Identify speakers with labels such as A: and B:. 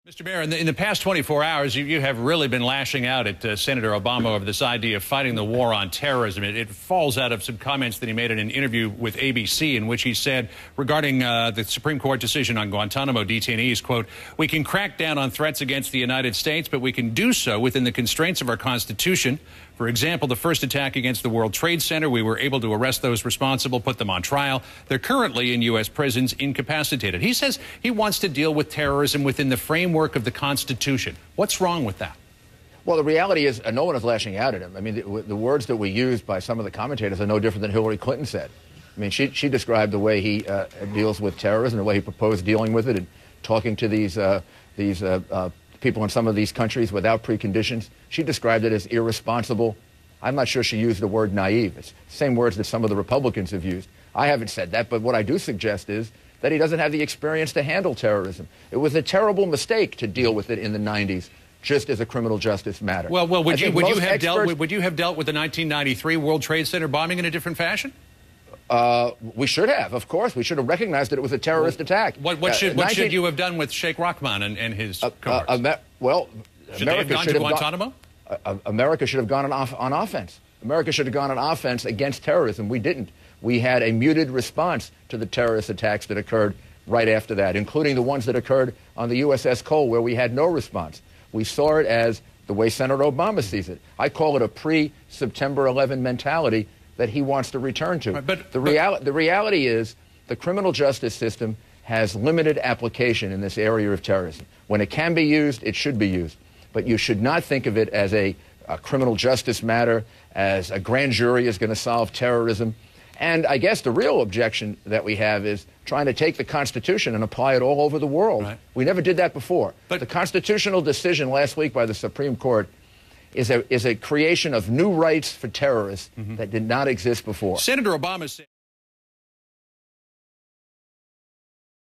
A: Mr. Mayor, in the past 24 hours, you have really been lashing out at Senator Obama over this idea of fighting the war on terrorism. It falls out of some comments that he made in an interview with ABC in which he said regarding the Supreme Court decision on Guantanamo detainees, quote, "We can crack down on threats against the United States, but we can do so within the constraints of our Constitution. For example, the first attack against the World Trade Center, we were able to arrest those responsible, put them on trial. They're currently in U.S. prisons, incapacitated." He says he wants to deal with terrorism within the framework of the Constitution. What's wrong with that?
B: Well, the reality is no one is lashing out at him. I mean, the words that we use by some of the commentators are no different than Hillary Clinton said. I mean, she described the way he deals with terrorism, the way he proposed dealing with it and talking to these people in some of these countries without preconditions. She described it as irresponsible. I'm not sure she used the word naive. It's the same words that some of the Republicans have used. I haven't said that, but what I do suggest is that he doesn't have the experience to handle terrorism. It was a terrible mistake to deal with it in the 90s, just as a criminal justice matter.
A: Well, would you have dealt with the 1993 World Trade Center bombing in a different fashion?
B: We should have, of course. We should have recognized that it was a terrorist attack.
A: What should you have done with Sheikh Rahman and his cars?
B: Should
A: they have gone to Guantanamo?
B: America should have gone on offense. America should have gone on offense against terrorism. We didn't. We had a muted response to the terrorist attacks that occurred right after that, including the ones that occurred on the USS Cole, where we had no response. We saw it as the way Senator Obama sees it. I call it a pre-September 11 mentality that he wants to return to.
A: Right,
B: the reality is the criminal justice system has limited application in this area of terrorism. When it can be used, it should be used. But you should not think of it as a criminal justice matter, as a grand jury is going to solve terrorism. And I guess the real objection that we have is trying to take the Constitution and apply it all over the world. Right. We never did that before. But the constitutional decision last week by the Supreme Court is a creation of new rights for terrorists that did not exist before.
A: Senator Obama said